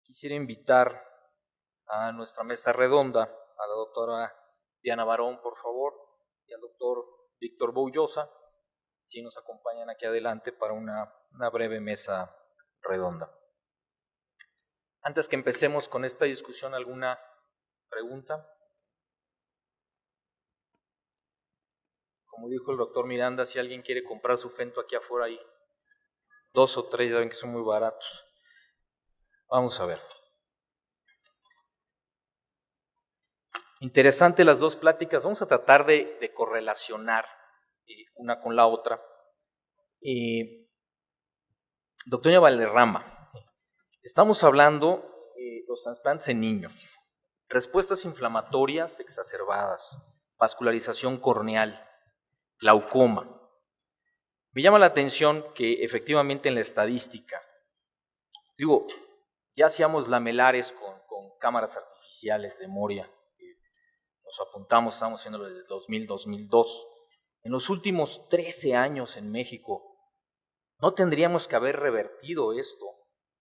Quisiera invitar a nuestra mesa redonda a la doctora Diana Barón, por favor, y al doctor Víctor Boullosa, si nos acompañan aquí adelante para una breve mesa redonda. Antes que empecemos con esta discusión, ¿alguna pregunta? Como dijo el doctor Miranda, si alguien quiere comprar su Fento aquí afuera hay 2 o 3, ya ven que son muy baratos. Vamos a ver. Interesante las dos pláticas. Vamos a tratar de correlacionar una con la otra. Doctora Valderrama, estamos hablando de los trasplantes en niños. Respuestas inflamatorias exacerbadas, vascularización corneal, glaucoma. Me llama la atención que efectivamente en la estadística, ya hacíamos lamelares con cámaras artificiales de Moria, nos apuntamos, estamos haciéndolo desde 2000-2002. En los últimos 13 años en México, ¿no tendríamos que haber revertido esto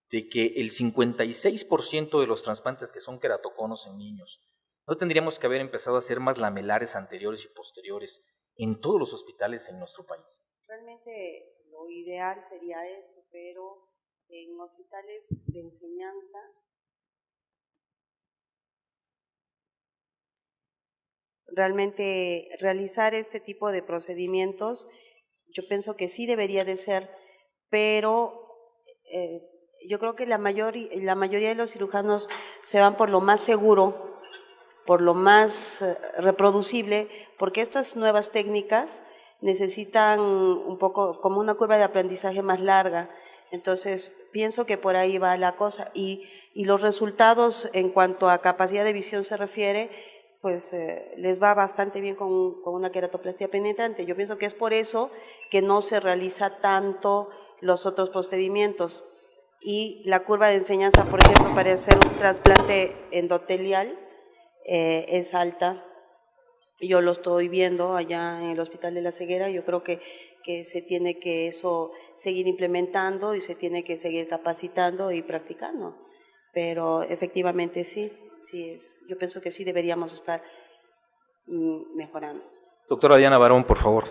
de que el 56% de los trasplantes que son queratoconos en niños, no tendríamos que haber empezado a hacer más lamelares anteriores y posteriores en todos los hospitales en nuestro país? Realmente lo ideal sería esto, pero en hospitales de enseñanza realmente realizar este tipo de procedimientos, yo pienso que sí debería de ser, pero yo creo que la mayoría de los cirujanos se van por lo más seguro, por lo más reproducible, porque estas nuevas técnicas necesitan un poco como una curva de aprendizaje más larga. Entonces pienso que por ahí va la cosa, y los resultados en cuanto a capacidad de visión se refiere, pues les va bastante bien con una queratoplastia penetrante. Yo pienso que es por eso que no se realiza tanto los otros procedimientos. Y la curva de enseñanza, por ejemplo, para hacer un trasplante endotelial es alta. Yo lo estoy viendo allá en el Hospital de la Ceguera. Yo creo que se tiene que eso seguir implementando y se tiene que seguir capacitando y practicando. Pero efectivamente sí es. Yo pienso que sí deberíamos estar mejorando. Doctora Diana Barón, por favor.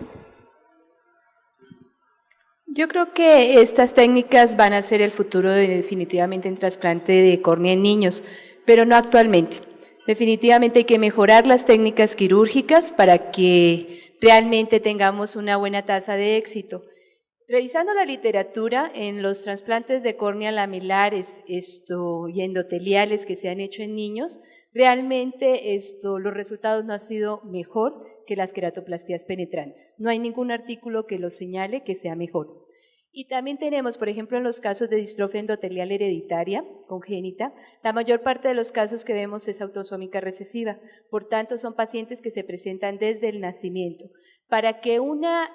Yo creo que estas técnicas van a ser el futuro definitivamente en trasplante de córnea en niños, pero no actualmente. Definitivamente hay que mejorar las técnicas quirúrgicas para que realmente tengamos una buena tasa de éxito. Revisando la literatura en los trasplantes de córnea lamelares y endoteliales que se han hecho en niños, realmente los resultados no han sido mejor que las queratoplastías penetrantes. No hay ningún artículo que lo señale que sea mejor. Y también tenemos, por ejemplo, en los casos de distrofia endotelial hereditaria congénita, la mayor parte de los casos que vemos es autosómica recesiva. Por tanto, son pacientes que se presentan desde el nacimiento. Para que una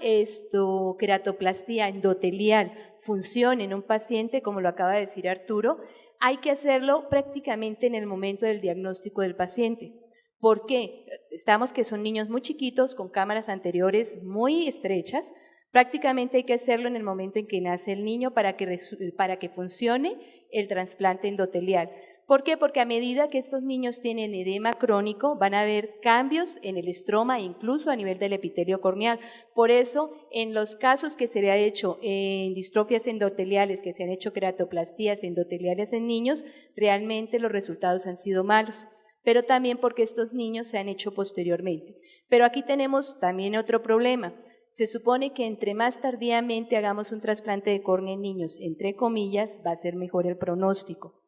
queratoplastía endotelial funcione en un paciente, como lo acaba de decir Arturo, hay que hacerlo prácticamente en el momento del diagnóstico del paciente. ¿Por qué? Estamos que son niños muy chiquitos, con cámaras anteriores muy estrechas. Prácticamente hay que hacerlo en el momento en que nace el niño para que funcione el trasplante endotelial. ¿Por qué? Porque a medida que estos niños tienen edema crónico, van a haber cambios en el estroma e incluso a nivel del epitelio corneal. Por eso, en los casos que se ha hecho en distrofias endoteliales, que se han hecho queratoplastías endoteliales en niños, realmente los resultados han sido malos, pero también porque estos niños se han hecho posteriormente. Pero aquí tenemos también otro problema. Se supone que entre más tardíamente hagamos un trasplante de córnea en niños, entre comillas, va a ser mejor el pronóstico.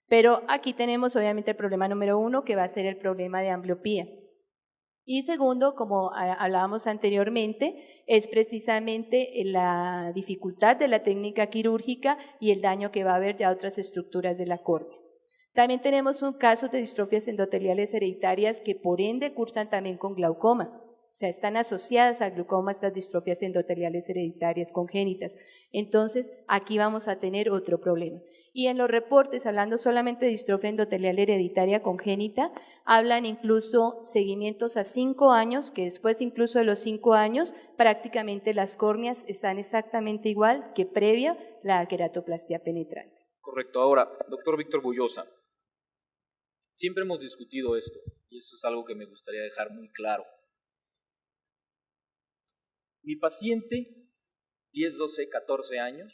Pero aquí tenemos obviamente el problema número 1, que va a ser el problema de ambliopía. Y segundo, como hablábamos anteriormente, es precisamente la dificultad de la técnica quirúrgica y el daño que va a haber ya a otras estructuras de la córnea. También tenemos un caso de distrofias endoteliales hereditarias que por ende cursan también con glaucoma. O sea, están asociadas al glaucoma estas distrofias endoteliales hereditarias congénitas. Entonces, aquí vamos a tener otro problema. Y en los reportes, hablando solamente de distrofia endotelial hereditaria congénita, hablan incluso seguimientos a 5 años, que después incluso de los 5 años, prácticamente las córneas están exactamente igual que previa la queratoplastia penetrante. Correcto. Ahora, doctor Víctor Bullosa, siempre hemos discutido esto, y eso es algo que me gustaría dejar muy claro. Mi paciente, 10, 12, 14 años,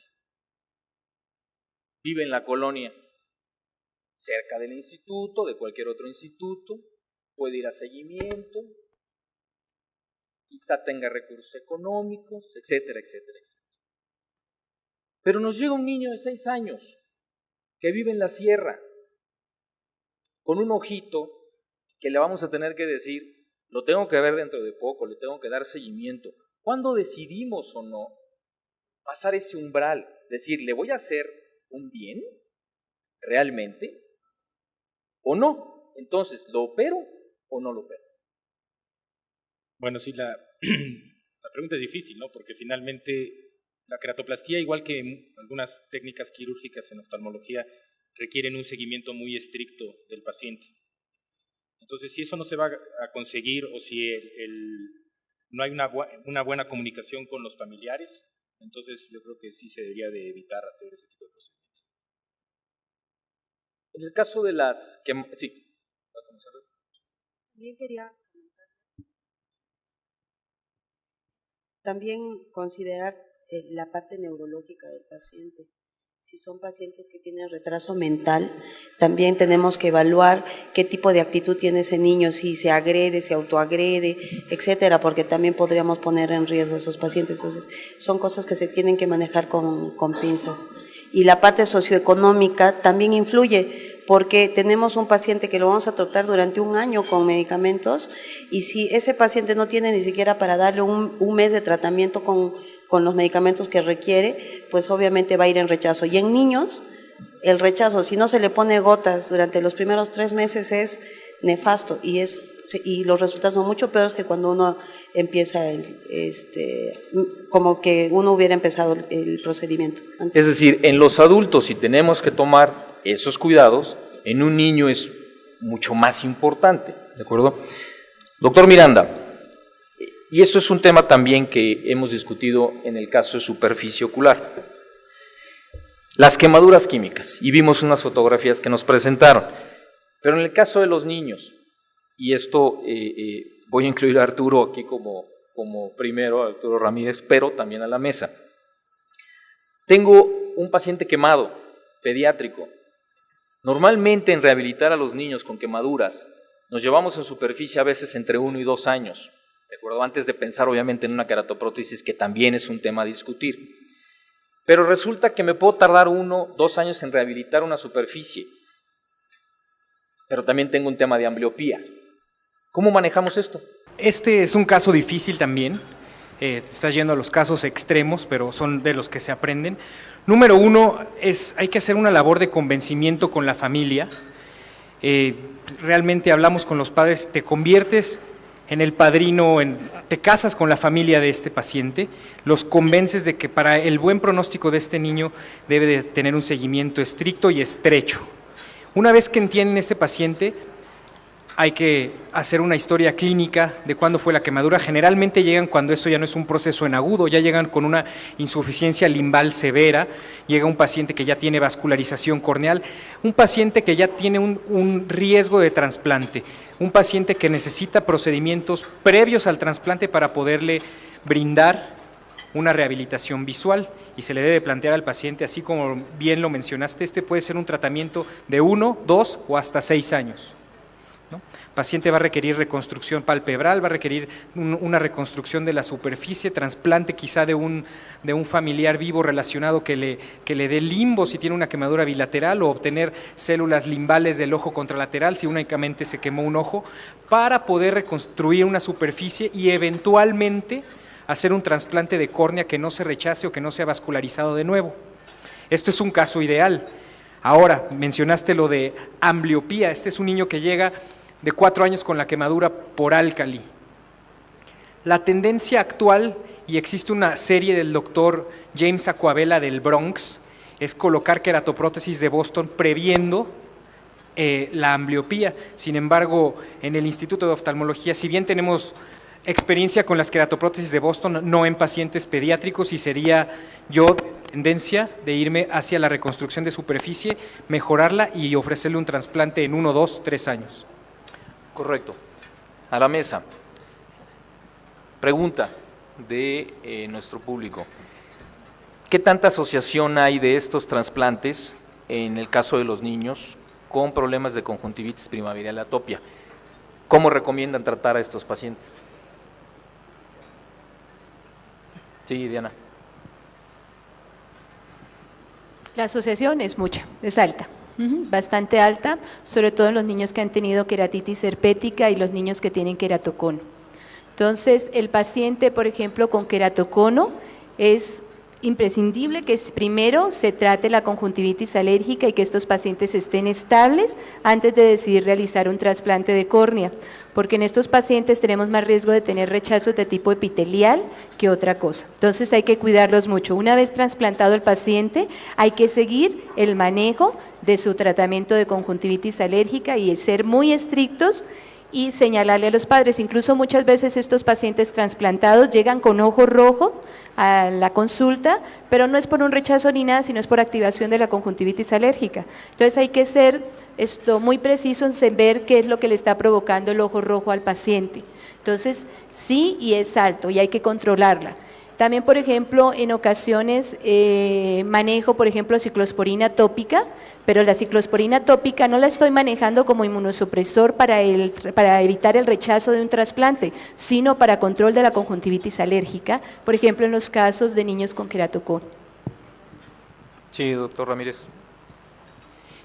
vive en la colonia, cerca del instituto, de cualquier otro instituto, puede ir a seguimiento, quizá tenga recursos económicos, etcétera, etcétera, etcétera. Pero nos llega un niño de 6 años que vive en la sierra, con un ojito que le vamos a tener que decir, lo tengo que ver dentro de poco, le tengo que dar seguimiento. ¿Cuándo decidimos o no pasar ese umbral? Decir, ¿le voy a hacer un bien realmente o no? Entonces, ¿lo opero o no lo opero? Bueno, sí, la pregunta es difícil, ¿no? Porque finalmente la queratoplastía, igual que algunas técnicas quirúrgicas en oftalmología, requieren un seguimiento muy estricto del paciente. Entonces, si eso no se va a conseguir o si no hay una buena comunicación con los familiares, entonces yo creo que sí se debería de evitar hacer ese tipo de procedimientos. En el caso de las que... Sí. También quería considerar la parte neurológica del paciente. Si son pacientes que tienen retraso mental, también tenemos que evaluar qué tipo de actitud tiene ese niño, si se agrede, se autoagrede, etcétera, porque también podríamos poner en riesgo a esos pacientes. Entonces, son cosas que se tienen que manejar con pinzas. Y la parte socioeconómica también influye, porque tenemos un paciente que lo vamos a tratar durante 1 año con medicamentos, y si ese paciente no tiene ni siquiera para darle un mes de tratamiento con los medicamentos que requiere, pues obviamente va a ir en rechazo. Y en niños, el rechazo, si no se le pone gotas durante los primeros 3 meses, es nefasto y los resultados son mucho peores que cuando uno empieza como que uno hubiera empezado el procedimiento antes. Es decir, en los adultos, si tenemos que tomar esos cuidados, en un niño es mucho más importante, ¿de acuerdo? Doctor Miranda, y esto es un tema también que hemos discutido en el caso de superficie ocular. Las quemaduras químicas, y vimos unas fotografías que nos presentaron, pero en el caso de los niños, y esto voy a incluir a Arturo aquí como primero, a Arturo Ramírez, pero también a la mesa. Tengo un paciente quemado, pediátrico. Normalmente en rehabilitar a los niños con quemaduras, nos llevamos en superficie a veces entre 1 y 2 años, ¿de acuerdo? Antes de pensar obviamente en una queratoprótesis, que también es un tema a discutir. Pero resulta que me puedo tardar 1, 2 años en rehabilitar una superficie, pero también tengo un tema de ambliopía. ¿Cómo manejamos esto? Este es un caso difícil también, estás yendo a los casos extremos, pero son de los que se aprenden. Número 1, hay que hacer una labor de convencimiento con la familia. Realmente hablamos con los padres, te conviertes en el padrino, te casas con la familia de este paciente, los convences de que para el buen pronóstico de este niño debe de tener un seguimiento estricto y estrecho. Una vez que entienden este paciente, hay que hacer una historia clínica de cuándo fue la quemadura. Generalmente llegan cuando eso ya no es un proceso en agudo, ya llegan con una insuficiencia limbal severa, llega un paciente que ya tiene vascularización corneal, un paciente que ya tiene un riesgo de trasplante, un paciente que necesita procedimientos previos al trasplante para poderle brindar una rehabilitación visual, y se le debe plantear al paciente, así como bien lo mencionaste, este puede ser un tratamiento de 1, 2 o hasta 6 años. ¿no? El paciente va a requerir reconstrucción palpebral, va a requerir una reconstrucción de la superficie, trasplante quizá de un familiar vivo relacionado que le dé limbo si tiene una quemadura bilateral, o obtener células limbales del ojo contralateral si únicamente se quemó un ojo, para poder reconstruir una superficie y eventualmente hacer un trasplante de córnea que no se rechace o que no sea vascularizado de nuevo. Esto es un caso ideal. Ahora, mencionaste lo de ambliopía. Este es un niño que llega de 4 años con la quemadura por álcali. La tendencia actual, y existe una serie del doctor James Acquavella del Bronx, es colocar queratoprótesis de Boston previendo la ambliopía. Sin embargo, en el Instituto de Oftalmología, si bien tenemos experiencia con las queratoprótesis de Boston, no en pacientes pediátricos, y sería yo tendencia de irme hacia la reconstrucción de superficie, mejorarla y ofrecerle un trasplante en 1, 2, 3 años. Correcto. A la mesa. Pregunta de nuestro público. ¿Qué tanta asociación hay de estos trasplantes en el caso de los niños con problemas de conjuntivitis primaveral atopia? ¿Cómo recomiendan tratar a estos pacientes? Sí, Diana. La asociación es mucha, es alta, bastante alta, sobre todo en los niños que han tenido queratitis herpética y los niños que tienen queratocono. Entonces, el paciente, por ejemplo, con queratocono es imprescindible que primero se trate la conjuntivitis alérgica y que estos pacientes estén estables antes de decidir realizar un trasplante de córnea, porque en estos pacientes tenemos más riesgo de tener rechazos de tipo epitelial que otra cosa. Entonces hay que cuidarlos mucho. Una vez trasplantado el paciente, hay que seguir el manejo de su tratamiento de conjuntivitis alérgica y ser muy estrictos y señalarle a los padres. Incluso muchas veces estos pacientes trasplantados llegan con ojo rojo a la consulta, pero no es por un rechazo ni nada, sino es por activación de la conjuntivitis alérgica. Entonces hay que ser muy precisos en ver qué es lo que le está provocando el ojo rojo al paciente. Entonces sí, y es alto y hay que controlarla. También, por ejemplo, en ocasiones manejo, por ejemplo, ciclosporina tópica, pero la ciclosporina tópica no la estoy manejando como inmunosupresor para evitar el rechazo de un trasplante, sino para control de la conjuntivitis alérgica, por ejemplo, en los casos de niños con queratocono. Sí, doctor Ramírez.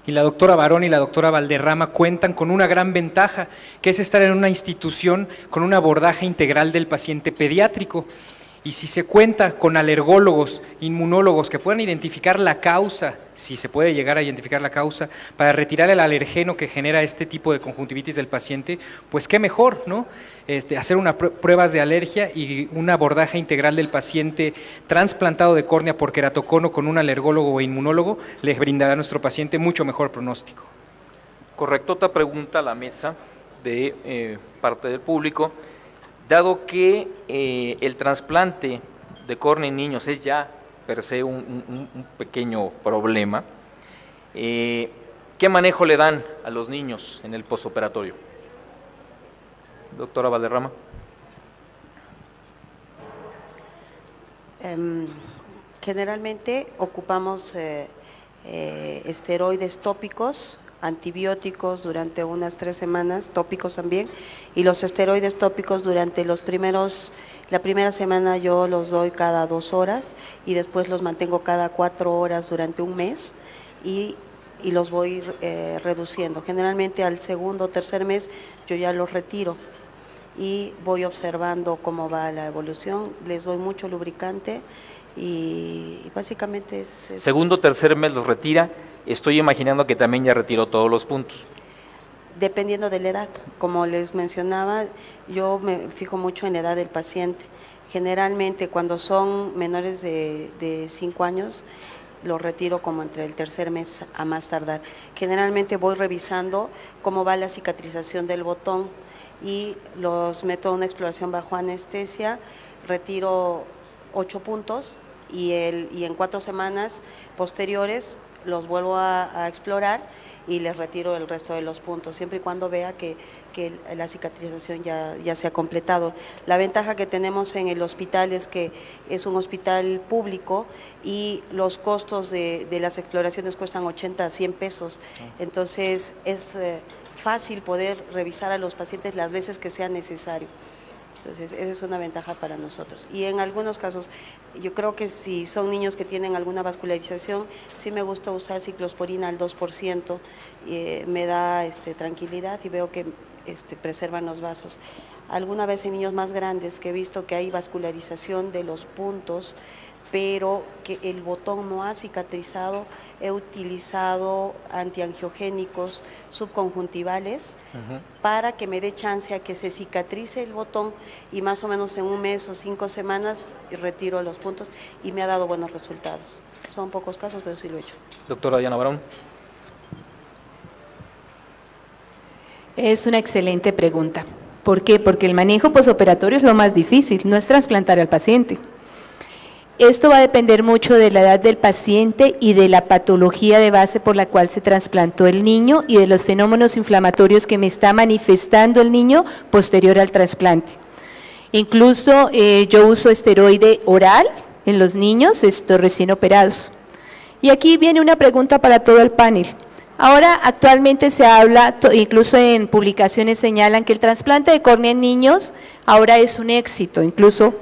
Y la doctora Barón y la doctora Valderrama cuentan con una gran ventaja, que es estar en una institución con un abordaje integral del paciente pediátrico. Y si se cuenta con alergólogos, inmunólogos que puedan identificar la causa, si se puede llegar a identificar la causa, para retirar el alergeno que genera este tipo de conjuntivitis del paciente, pues qué mejor, ¿no? Hacer unas pruebas de alergia y un abordaje integral del paciente trasplantado de córnea por queratocono con un alergólogo o inmunólogo le brindará a nuestro paciente mucho mejor pronóstico. Correcto, otra pregunta a la mesa de parte del público. Dado que el trasplante de córnea en niños es ya per se un pequeño problema, ¿qué manejo le dan a los niños en el postoperatorio? Doctora Valderrama. Generalmente ocupamos esteroides tópicos, antibióticos durante unas 3 semanas, tópicos también, y los esteroides tópicos durante la primera semana yo los doy cada 2 horas y después los mantengo cada 4 horas durante un mes y los voy reduciendo. Generalmente al segundo o tercer mes yo ya los retiro y voy observando cómo va la evolución, les doy mucho lubricante y básicamente es eso. Segundo o tercer mes los retira. Estoy imaginando que también ya retiró todos los puntos. Dependiendo de la edad, como les mencionaba, yo me fijo mucho en la edad del paciente. Generalmente cuando son menores de 5 años, los retiro como entre el tercer mes a más tardar. Generalmente voy revisando cómo va la cicatrización del botón y los meto a una exploración bajo anestesia, retiro 8 puntos y en 4 semanas posteriores los vuelvo a explorar y les retiro el resto de los puntos, siempre y cuando vea que la cicatrización ya se ha completado. La ventaja que tenemos en el hospital es que es un hospital público y los costos de las exploraciones cuestan 80 a 100 pesos, entonces es fácil poder revisar a los pacientes las veces que sea necesario. Entonces, esa es una ventaja para nosotros. Y en algunos casos, yo creo que si son niños que tienen alguna vascularización, sí me gusta usar ciclosporina al 2%, me da tranquilidad y veo que preservan los vasos. Alguna vez en niños más grandes que he visto que hay vascularización de los puntos, pero que el botón no ha cicatrizado, he utilizado antiangiogénicos subconjuntivales para que me dé chance a que se cicatrice el botón y más o menos en un mes o 5 semanas retiro los puntos y me ha dado buenos resultados. Son pocos casos, pero sí lo he hecho. Doctora Diana Barón. Es una excelente pregunta, ¿Por qué? Porque el manejo posoperatorio es lo más difícil, no es trasplantar al paciente. Esto va a depender mucho de la edad del paciente y de la patología de base por la cual se trasplantó el niño y de los fenómenos inflamatorios que me está manifestando el niño posterior al trasplante. Incluso yo uso esteroide oral en los niños recién operados. Y aquí viene una pregunta para todo el panel. Ahora actualmente se habla, incluso en publicaciones señalan que el trasplante de córnea en niños ahora es un éxito, incluso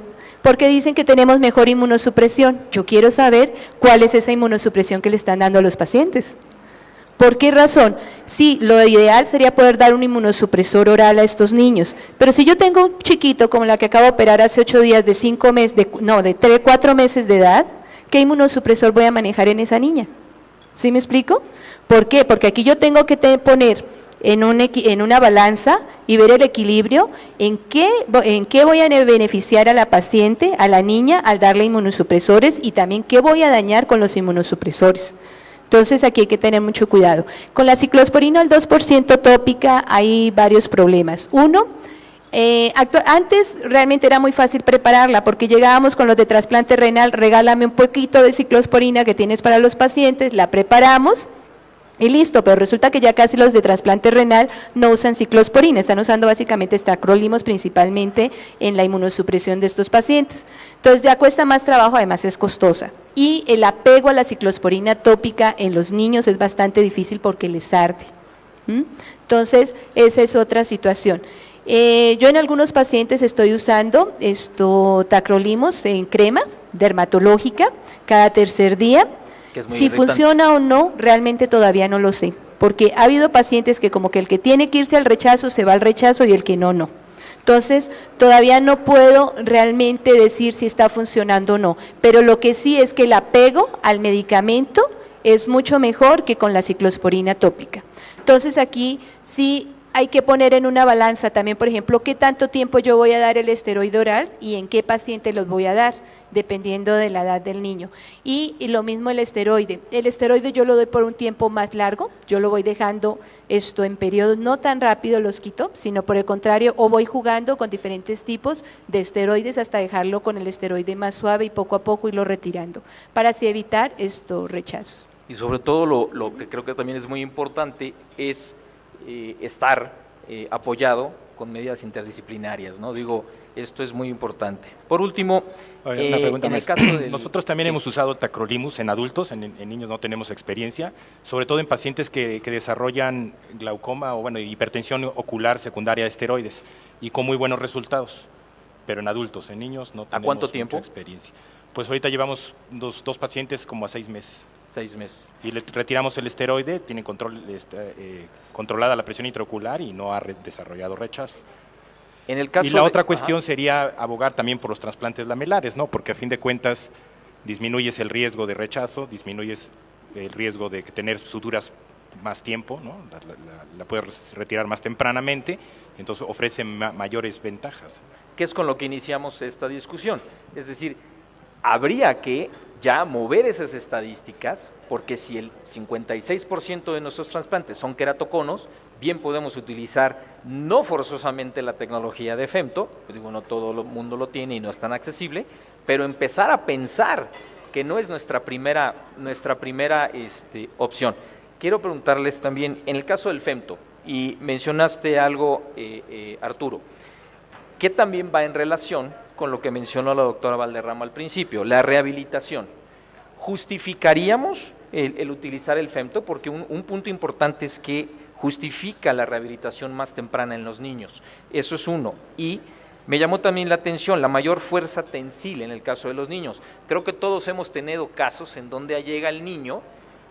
porque dicen que tenemos mejor inmunosupresión. Yo quiero saber cuál es esa inmunosupresión que le están dando a los pacientes. ¿Por qué razón? Sí, lo ideal sería poder dar un inmunosupresor oral a estos niños, pero si yo tengo un chiquito como la que acabo de operar hace 8 días de 5 meses, de 3, 4 meses de edad, ¿qué inmunosupresor voy a manejar en esa niña? ¿Sí me explico? ¿Por qué? Porque aquí yo tengo que poner en una balanza y ver el equilibrio en qué voy a beneficiar a la paciente, a la niña, al darle inmunosupresores y también qué voy a dañar con los inmunosupresores. Entonces aquí hay que tener mucho cuidado. Con la ciclosporina al 2% tópica hay varios problemas. Uno, antes realmente era muy fácil prepararla porque llegábamos con los de trasplante renal, regálame un poquito de ciclosporina que tienes para los pacientes, la preparamos y listo, pero resulta que ya casi los de trasplante renal no usan ciclosporina, están usando básicamente tacrolimus principalmente en la inmunosupresión de estos pacientes. Entonces ya cuesta más trabajo, además es costosa. Y el apego a la ciclosporina tópica en los niños es bastante difícil porque les arde. Entonces esa es otra situación. Yo en algunos pacientes estoy usando tacrolimus en crema dermatológica cada tercer día. Si funciona o no, realmente todavía no lo sé, porque ha habido pacientes que como que el que tiene que irse al rechazo se va al rechazo y el que no, no. Entonces, todavía no puedo realmente decir si está funcionando o no, pero lo que sí es que el apego al medicamento es mucho mejor que con la ciclosporina tópica. Entonces, aquí sí hay que poner en una balanza también, por ejemplo, qué tanto tiempo yo voy a dar el esteroide oral y en qué paciente los voy a dar, dependiendo de la edad del niño. Y lo mismo el esteroide. El esteroide yo lo doy por un tiempo más largo, yo lo voy dejando en periodos no tan rápido los quito, sino por el contrario, o voy jugando con diferentes tipos de esteroides hasta dejarlo con el esteroide más suave y poco a poco irlo retirando, para así evitar estos rechazos. Y sobre todo lo que creo que también es muy importante es estar apoyado con medidas interdisciplinarias, ¿no? Digo, esto es muy importante. Por último, una pregunta en más. el caso del... Nosotros también hemos usado tacrolimus en adultos, en niños no tenemos experiencia, sobre todo en pacientes que desarrollan glaucoma o hipertensión ocular secundaria de esteroides y con muy buenos resultados, pero en adultos, en niños no tenemos ¿A cuánto tiempo? mucha experiencia. Pues ahorita llevamos dos pacientes como a 6 meses. 6 meses. Y le retiramos el esteroide, tiene controlada la presión intraocular y no ha desarrollado rechazo. En el caso y la otra cuestión sería abogar también por los trasplantes lamelares, ¿no? Porque a fin de cuentas disminuyes el riesgo de rechazo, disminuyes el riesgo de tener suturas más tiempo, ¿no? La puedes retirar más tempranamente, entonces ofrece mayores ventajas. ¿Qué es con lo que iniciamos esta discusión? Es decir, habría que ya mover esas estadísticas, porque si el 56% de nuestros trasplantes son queratoconos, bien podemos utilizar no forzosamente la tecnología de femto, digo, no todo el mundo lo tiene y no es tan accesible, pero empezar a pensar que no es nuestra primera opción. Quiero preguntarles también, en el caso del femto, y mencionaste algo, Arturo, que también va en relación con lo que mencionó la doctora Valderrama al principio, la rehabilitación. ¿Justificaríamos el utilizar el femto? Porque un punto importante es que justifica la rehabilitación más temprana en los niños. Eso es uno. Y me llamó también la atención la mayor fuerza tensil en el caso de los niños. Creo que todos hemos tenido casos en donde llega el niño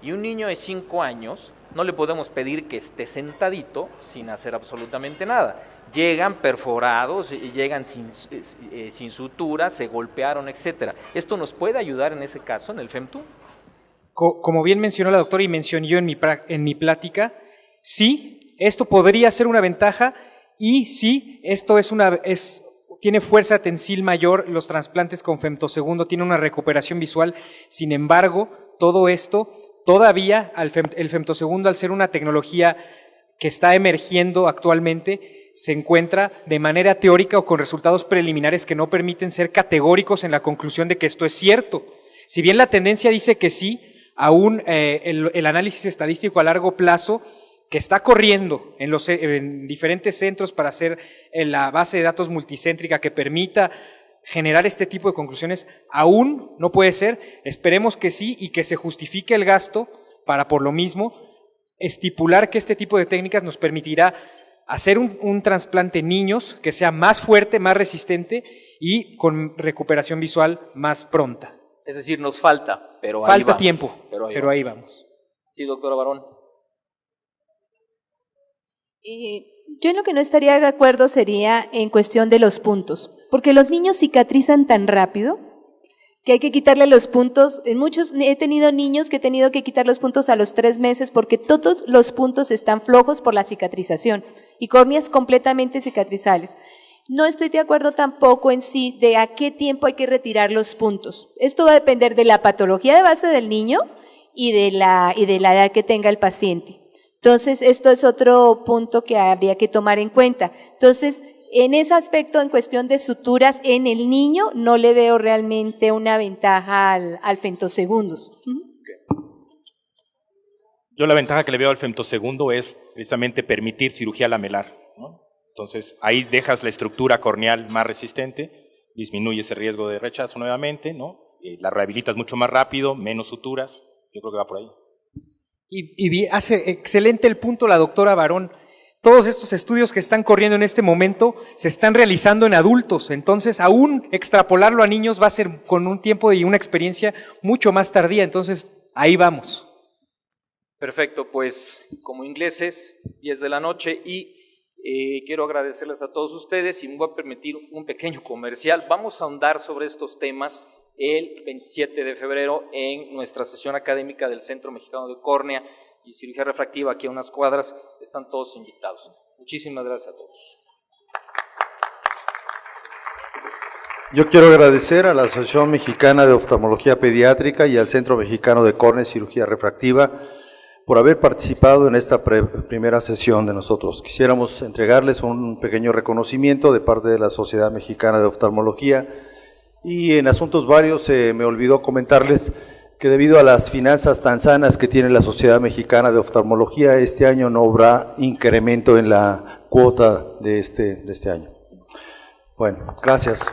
y un niño de 5 años no le podemos pedir que esté sentadito sin hacer absolutamente nada. Llegan perforados, llegan sin suturas, se golpearon, etcétera. ¿Esto nos puede ayudar en ese caso, en el FEMTU? Como bien mencionó la doctora y mencioné yo en mi plática, sí, esto podría ser una ventaja y sí, esto tiene fuerza tensil mayor, los trasplantes con femtosegundo tienen una recuperación visual, sin embargo, todo esto, todavía el femtosegundo, al ser una tecnología que está emergiendo actualmente, se encuentra de manera teórica o con resultados preliminares que no permiten ser categóricos en la conclusión de que esto es cierto. Si bien la tendencia dice que sí, aún el análisis estadístico a largo plazo que está corriendo en diferentes centros para hacer la base de datos multicéntrica que permita generar este tipo de conclusiones, aún no puede ser. Esperemos que sí y que se justifique el gasto para, por lo mismo, estipular que este tipo de técnicas nos permitirá hacer un trasplante en niños que sea más fuerte, más resistente y con recuperación visual más pronta. Es decir, nos falta, pero falta ahí vamos. tiempo, pero ahí vamos. Sí, doctora Barón. Yo en lo que no estaría de acuerdo sería en cuestión de los puntos, porque los niños cicatrizan tan rápido que hay que quitarle los puntos. He tenido niños que he tenido que quitar los puntos a los 3 meses porque todos los puntos están flojos por la cicatrización y córneas completamente cicatrizables. No estoy de acuerdo tampoco en sí de a qué tiempo hay que retirar los puntos. Esto va a depender de la patología de base del niño y de la edad que tenga el paciente. Entonces, esto es otro punto que habría que tomar en cuenta. Entonces, en ese aspecto, en cuestión de suturas en el niño, no le veo realmente una ventaja al femtosegundos. Yo la ventaja que le veo al femtosegundo es precisamente permitir cirugía lamelar, ¿no? Entonces, ahí dejas la estructura corneal más resistente, disminuyes el riesgo de rechazo nuevamente, ¿no? La rehabilitas mucho más rápido, menos suturas. Yo creo que va por ahí. Y hace excelente el punto la doctora Barón. Todos estos estudios que están corriendo en este momento se están realizando en adultos, entonces aún extrapolarlo a niños va a ser con un tiempo y una experiencia mucho más tardía, entonces ahí vamos. Perfecto, pues como ingleses, 10 de la noche y quiero agradecerles a todos ustedes y me voy a permitir un pequeño comercial. Vamos a ahondar sobre estos temas el 27 de febrero en nuestra sesión académica del Centro Mexicano de Córnea y Cirugía Refractiva, aquí a unas cuadras. Están todos invitados. Muchísimas gracias a todos. Yo quiero agradecer a la Asociación Mexicana de Oftalmología Pediátrica y al Centro Mexicano de Córnea y Cirugía Refractiva por haber participado en esta primera sesión de nosotros. Quisiéramos entregarles un pequeño reconocimiento de parte de la Sociedad Mexicana de Oftalmología. Y en asuntos varios me olvidó comentarles que debido a las finanzas tan sanas que tiene la Sociedad Mexicana de Oftalmología, este año no habrá incremento en la cuota de este año. Bueno, gracias.